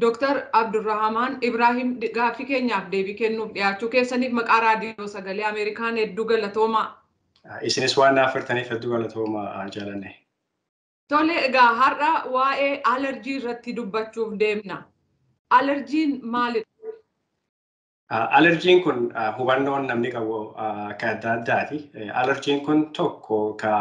Dr. Abdurrahman Ibrahim gaaffii keenyaaf deebii kennuuf dhiyaachuu keessaniif maqaa raadiyoo sagalee Ameerikaan hedduu galatoomaa. Isinis waan naaf hirtaniif hedduu galatoomaa jaalanne. Tole egaa har'a waa'ee alerjii irratti dubbachuuf deemna. Alerjiin maalidha? Alerjiin kun hubannoon namni qabu akka adda addaati. Alerjiin kun tokko ka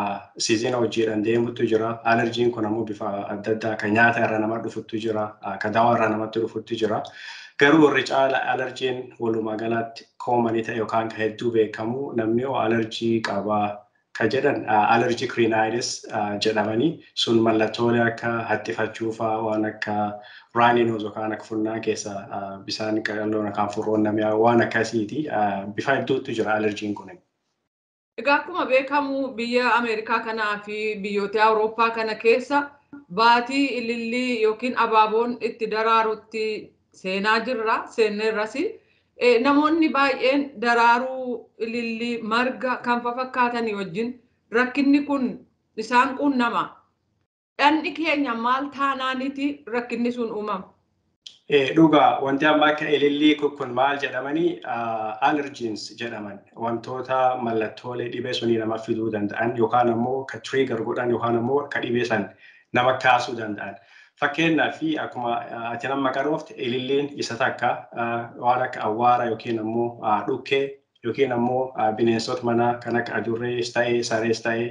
siizina hojiidhaan deemutu jira. Alerjiin kun ammoo bifa adda addaa ka nyaata irra nama dhufuttu jira, ka dawaa irra namatti dhufuttu jira. Garuu warri caala alerjiin walumaa galatti koomanii ta'e yookaan ka hedduu beekamu namni alerjii qaba ka jedhan allergic rhinitis jedhamanii sun mallattoolee akka hattifachuufaa waan akka runny nose yookaan akka funyaan keessa bishaan qaqalloon yookaan furroon namni waan akkasiiti bifa hedduutu jira alerjiin kun. Egaa akkuma beekamu biyya Ameerikaa kanaa fi biyyoota Awurooppaa kana keessa baatii ilillii yookiin abaaboon itti daraarutti seenaa jirra seenneerras. Namoonni baay'een daraaruu ilillii marga kan fakkaatanii wajjin rakkinni kun isaan quunnama. Dhandhi keenya maal taanaaniti rakkinni sun uumama? Dhugaa wanti amma akka ilillii kun maal jedhamanii allergens jedhaman wantoota mallattoolee dhibee sunii nama fiduu danda'an yookaan ammoo ka trigger godhan yookaan ammoo ka dhibee san nama kaasuu danda'an. Fakkeenyaaf akkuma ati nama qaroofte ililliin isa takka waan akka awwaara yookiin ammoo dhukkee yookiin ammoo bineensota manaa kan akka adurrees ta'ee sarees ta'ee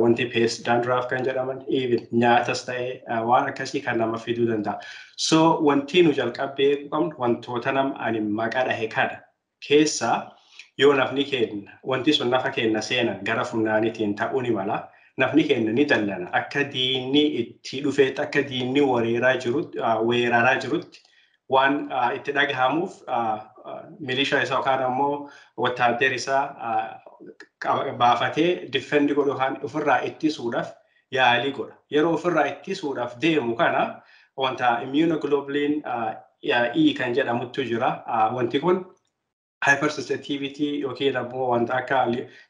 wanti pees dandruff kan jedhaman even nyaatas ta'ee waan akkasii kan nama fiduu danda'a. So wanti nu jalqabee qabnu wantoota nama ani maqaa dhahe kana keessaa yoo nafni keenya wanti sun nafa keenya seenan gara funyaaniitiin ta'uu ni mala. Nafni keenya ni dallana akka diinni itti dhufeetti akka diinni weeraraa jirutti waan itti dhagahamuuf milishaa isaa yookaan ammoo wattaaddeer isaa baafatee defendi godhu yookaan ofirraa ittisuudhaaf yaalii godha. Yeroo ofirraa ittisuudhaaf deemu kana wanta immunoglobulin E kan jedhamutu jira. Wanti kun hypersensitivity yookiin ammoo wanta akka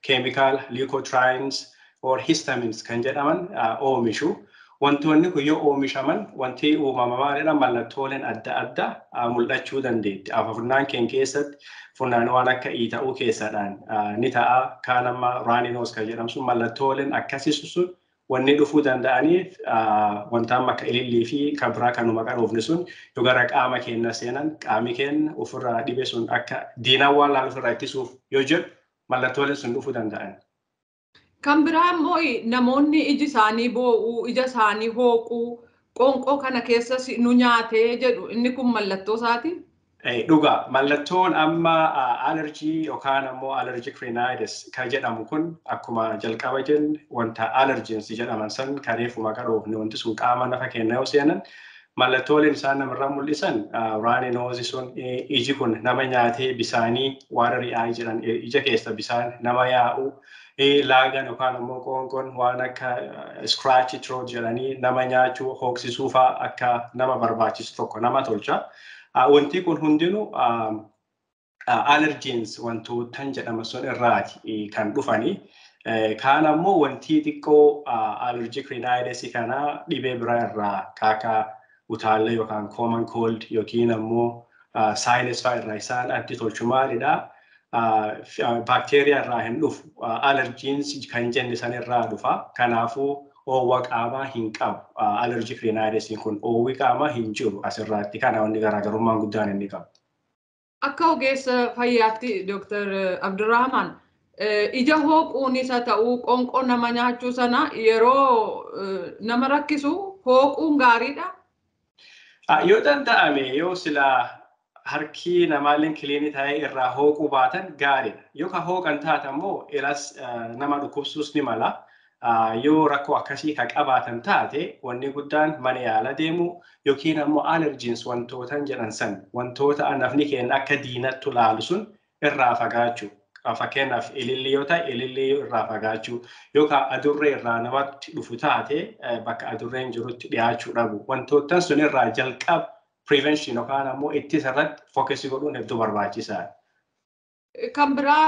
chemical leukotrienes or histamines kan jedhaman oomishu. Wantoonni kun yoo oomishaman wanti uumamaadha mallattooleen adda addaa mul'achuu dandeetti. Funyaan keenya keessatti funyaan waan akka ta'uu keessadhaan ni ta'a. Kaan amma runny nose kan jedhamu sun mallattooleen akkasii sun wanni dhufuu danda'aniif wanta amma akka ilillii fi kan biraa kanuma qaroofne sun yoo gara qaama keenya seenan qaami keenya ofirraa dhibee sun akka diinaan waan laal ofirraa ittisuuf yoo jedhu mallattooleen sun dhufuu danda'an. Kan biraa immoo namoonni iji isaanii boo'uu, ija isaanii hooquu, qoonqoo kana keessas nu nyaatee jedhu inni kun mallattoo isaati? Dhugaa mallattoon amma alerjii yookaan ammoo allergic rhinitis kan jedhamu kun akkuma jalqaba jenne wanta allergens jedhaman san kareefuma qaroofne wanti sun qaama nafa keenya yoo seenan mallattooleen isaan namarraa mul'isan runny nose sun iji kun nama nyaatee bisaanii watery eye jedhan ija keessa bisaan nama yaa'u. Laagan yookaan ammoo qoonqoon waan akka scratchy throat jedhanii nama nyaachuu hooqsisuu fa'aa akka nama barbaachisu tokko nama tolcha. Wanti kun hundinuu allergens wantootan jedhama sun irraati kan dhufanii. Kaan ammoo wanti xiqqoo allergic rhinitis kana dhibee biraa irraa akka utaallee yookaan common cold yookiin ammoo sinus fa'aa irraa isaan addi tolchu maalidha? Bacteria irraa hin dhufu allergens kan jenne san irraa dhufa. Kanaafuu oowwa qaamaa hin qabu. Allergic rhinitis kun oowwi qaamaa hin jiru asirraatti kana wanni garaagarummaan guddaan inni qabu. Akka ogeessa fayyaatti Dr. Abdurrahman ija hooquunis haa ta'uu qoonqoo nama nyaachuu sana yeroo nama rakkisu hooquun gaariidha? Yoo danda'ame yoo silaa harki namaalleen kiliinii ta'ee irraa hooquu baatan gaariidha. Yoo ka hooqan taate ammoo elas nama dhukkubsuus ni mala. Yoo rakkoo akkasii ka qabaatan taate wanni guddaan mana yaala deemu yookiin ammoo allergens wantootan jedhan san wantoota nafni keenya akka diinattu laalu sun irraa fagaachuu. Fakkeenyaaf ilillii yoo ta'e ilillii irraa fagaachuu yookaan adurree irraa namatti dhufu taate bakka adurreen jirutti dhiyaachuu dhabu. Wantootan sun irraa jalqaba prevention yookaan ammoo ittisa irratti fookasii godhuun hedduu barbaachisaadha. Kan biraa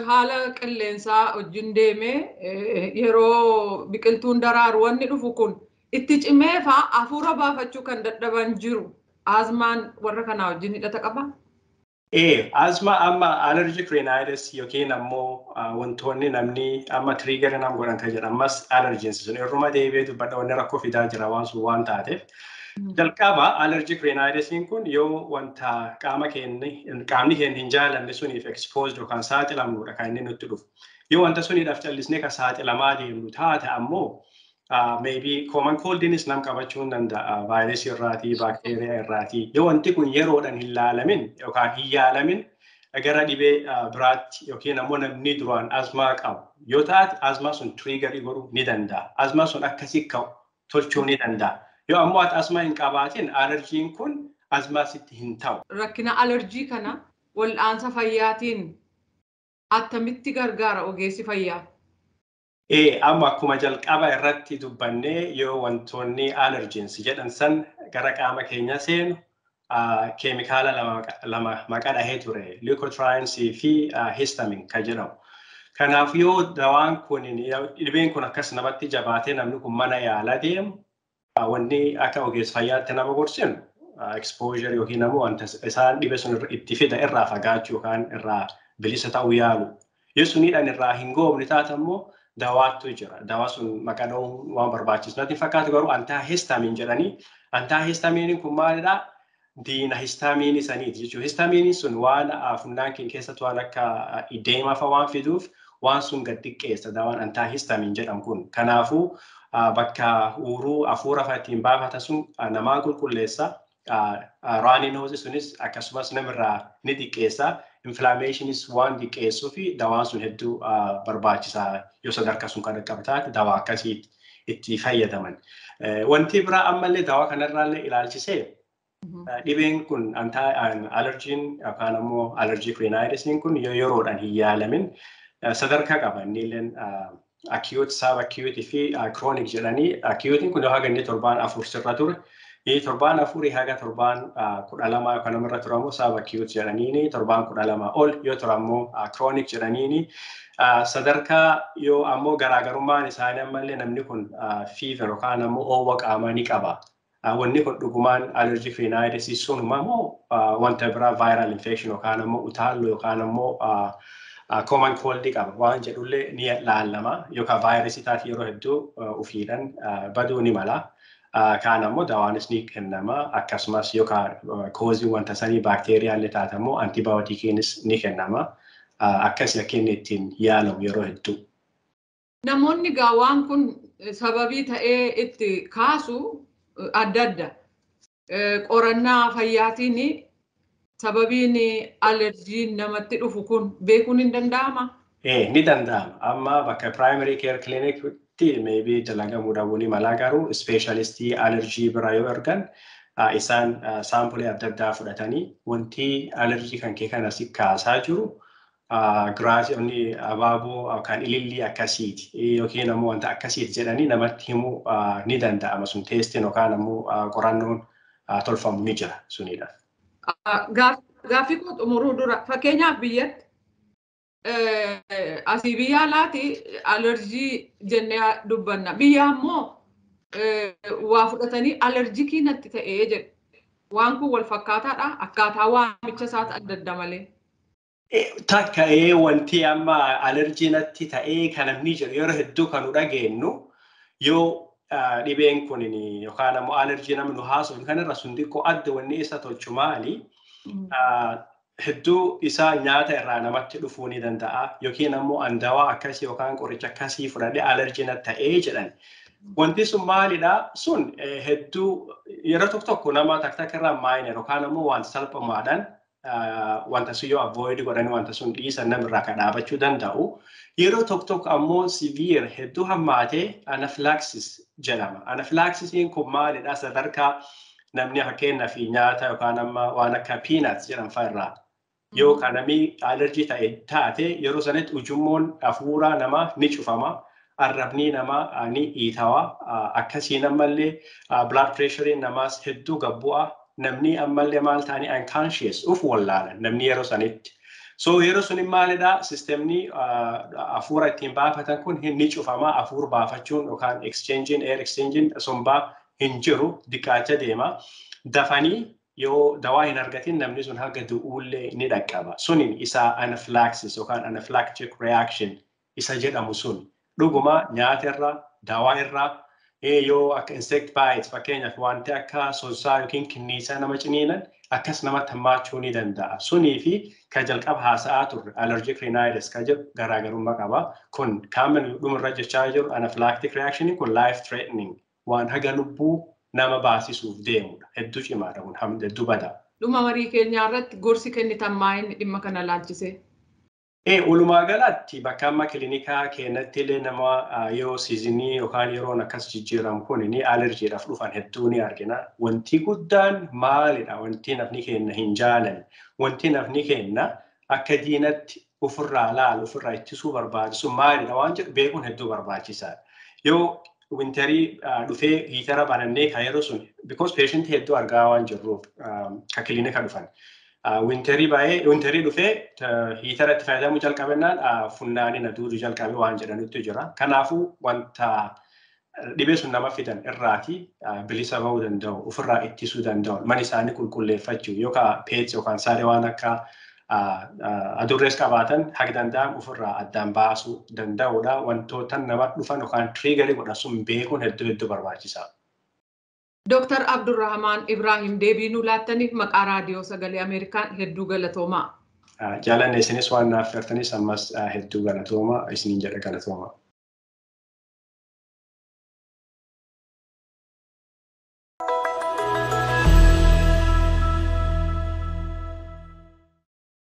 haala qilleensaa wajjin deemee yeroo biqiltuun daraaru wanni dhufu kun itti cimee fa'aa hafuura baafachuu kan dadhaban jiru. Asmaan warra kanaa wajjin hidhata qaba? Asma amma allergic rhinitis yookiin ammoo wantoonni namni amma trigger nam godhan kan jedhamas allergens sun irruma deebi'ee dubbadha wanni rakkoo fidaa jira waan sun waan taateef. Jalqaba allergic rhinitis kun yoo wanta qaamni keenya hin jaalanne suniif exposed yookaan saaxilamnudha kan inni nutti dhufu. Yoo wanta suniidhaaf callisnee kan saaxilamaa deemnu taate ammoo maybe common coldinis nam qabachuu hin danda'a vaayirasii irraatii baakteeriyaa irraatii yoo wanti kun yeroodhaan hin laalamin yookaan hin yaalamin gara dhibee biraatti yookiin ammoo namni duraan asmaa qabu yoo taate asmaa sun triggerii godhuu ni danda'a. Asmaa sun akkasii ka'u tolchuu ni danda'a. Yoo ammoo asmaa hin qabaatin alerjiin kun asmaa sitti hin ta'u. Rakkina alerjii kana wal'aansa fayyaatiin attamitti gargaara ogeessi fayyaa? Amma akkuma jalqaba irratti dubbannee yoo wantoonni allergens jedhan san gara qaama keenya seenu keemikaala lama maqaa dhahee ture leukotrienes fi histamine kan jedhamu. Kanaaf yoo dawaan kun dhibeen kun akkas namatti jabaatee namni kun mana yaala deemu wanni akka ogeessa fayyaatti nama gorsinu exposure yookiin ammoo wanta isaan dhibe sun itti fida irraa fagaachuu yookaan irraa bilisa ta'uu yaalu. Yoo suniidhaan irraa hin goomne taate ammoo dawaatu jira. Dawaa sun maqaan waan barbaachisu natti fakkaatu garuu antihistamine jedhanii. Antihistamine kun maalidhaa? Diina histamiinii saniiti jechuudha. Histamiiniin sun waan funyaan keenya keessatti waan akka ideemaa fa'aa waan fiduuf waan sun gad xiqqeessa dawaan antihistamine jedhamu kun. Kanaafuu bakka uuruu hafuura ittiin baafatan sun namaa qulqulleessa. Raaniinoozi sunis akkasumas namirraa ni xiqqeessa. Inflammationis waan xiqqeessuu fi dawaan sun hedduu barbaachisaa yoo sadarkaa sun kan qabaate dawaa akkasii itti fayyadaman. Wanti biraa ammallee dawaa kanarraallee ilaalchisee dhibeen kun allergiin yookaan ammoo allergic rhinitis kun yoo yeroodhaan hin yaalamin sadarkaa qaba. Innilleen acute, subacute fi chronic jedhanii acutein kun yoo haga inni 7 sirra ture. Torbaan 4 haga torbaan 12 yookaan namarra turamu subacute jedhaniini torbaan 12 ol yoo turammoo chronic jedhaniini sadarkaa yoo ammoo garaagarummaan isaanii ammallee namni kun fever yookaan ammoo oowwa qaamaa ni qaba. Wanni kun dhugumaan allergic rhinitis sunuma ammoo wanta biraa viral infection yookaan ammoo utaalloo yookaan ammoo common cold qaba waan jedhullee ni laalama yookaan vaayirasii taate yeroo hedduu ufiidhaan baduu ni mala. Kaan ammoo dawaanis ni kennama akkasumas yookaan koozii wanta sanii baakteeriyaallee taate ammoo antibiyootikiinis ni kennama akkasii akka inni ittiin yaalamu yeroo hedduu. Namoonni waan kun sababii ta'ee itti kaasu adda adda. Qorannaa fayyaatiin sababiin alerjiin namatti dhufu kun beekuun hin danda'amaa? Ni danda'ama. Amma bakka primary care clinic maybe dalagamuu dhabuun mala garuu specialistii allergy bira yoo ergan isaan saampulee adda addaa fudhatanii wanti allergy kan kee kana si kaasaa jiru giraasiyoonni abaaboo yookaan ilillii akkasiiti yookiin ammoo wanta akkasiiti jedhanii namatti himuu ni danda'ama sun teestiin yookaan ammoo qorannoon tolfamu ni jira sunidha. Gaaffii koo xumuruu dura fakkeenyaaf biyyatti asii biyya alaati alerjii jennee dubbanna. Biyya ammoo waa fudhatanii alerjikii natti ta'ee jedhu. Waan kun wal fakkaataadha. Akkaataa waamicha isaati adda adda malee. Takka wanti amma alerjii natti ta'ee kan namni jedhu yeroo hedduu kan nu dhageenyu yoo dhibeen kun yookaan ammoo alerjii namni nu haasofnu kanarra sun xiqqoo adda wanni isa tolchu maali? Hedduu isaa nyaata irraa namatti dhufuu ni danda'a yookiin ammoo andawaa akkasii yookaan qoricha akkasii fudhadhee alerjii natti ta'ee jedhan. Wanti sun maalidhaa? Sun hedduu yeroo tokko nama takka irraa maayiner yookaan ammoo wanta salphamaadhaan wanta sun yoo avoid godhanii wanta sun dhiisan namirraa kan dhaabachuu danda'u. Yeroo tokko ammoo severe hedduu hammaatee anaphylaxis jedhama. Anaphylaxisiin kun maalidhaa? Sadarkaa namni fakkeenyaaf nyaata yookaan amma waan akka peanuts jedhan fa'irraa yoo kan namni alerjii ta'e taate yeroo sanatti ujummoon hafuuraa namaa ni cufama. Arrabni namaa ni hiitawa akkasiin ammallee blood pressure namaas hedduu gabbu'a. Namni ammallee maal ta'anii unconscious uf wallaalan namni yeroo sanitti. So yeroo sun maalidhaa sistemni hafuura ittiin baafatan kun ni cufama. Hafuura baafachuun yookaan air exchanging sombaa hin jiru diqaacha deema. Dafanii yoo dawaa hin argatin namni sun haga du'uullee ni dhaqqaba. Sunin isa anaphylaxis yookaan anaphylactic reaction isa jedhamu sun dhuguma nyaatarra dawaa irraa yoo akka insect bites fakkeenyaaf wanti akka sonsaa yookiin kinniisaa nama ciniinan akkas namatti hammaachuu ni danda'a. Sunii fi ka jalqaba haasa'aa turre allergic rhinitis ka jedhu garaagarummaa qaba. Kun common dhumarra jechaa jiru anaphylactic reaction kun life threatening waan haga lubbuu nama baasisuuf deemudha. Hedduu cimaadha kun hedduu bada. Dhuma marii keenyaa irratti gorsi kennitan maayini dhimma kana laalchisee? Walumaa galatti bakka amma kiliinikaa keenyatti illee nama yoo siizinii yookaan yeroon akkas jijjiiramu kun ni alerjiidhaaf dhufan hedduu ni argina. Wanti guddaan maalidha? Wanti nafni keenya hin jaalanne. Wanti nafni keenya akka diinatti ofirraa laalu ofirraa ittisuu barbaachisu maalidha waan jedhu beekuun hedduu barbaachisaadha. Yoo winterii dhufee hiitara banannee kan yeroo sun because patient hedduu argaa waan jirruuf ka kiliinika dhufan. Winterii dhufee hiitara itti fayyadamuu jalqabennaan funnaanii na duudu jalqabe waan jedhanutti jira. Kanaafuu wanta dhibee sun nama fidan irraati bilisa bahuu danda'u, ofirraa ittisuu danda'u, mana isaanii qulqulleeffachuu yookaan peets yookaan saalee waan akka adurrees qabaatan haga danda'an ofirraa addaan baasuu danda'udha. Wantoota nama dhufan yookaan triggerii godhan sun beekuun hedduu barbaachisaa. Dr. Abdurrahman Ibrahim deebii nuu laattaniif maqaa raadiyoo sagalee Ameerikaan hedduu galatoomaa. Jaalanne isinis waan naaf gartaniif ammas hedduu galatoomaa isiniin jedha galatoomaa.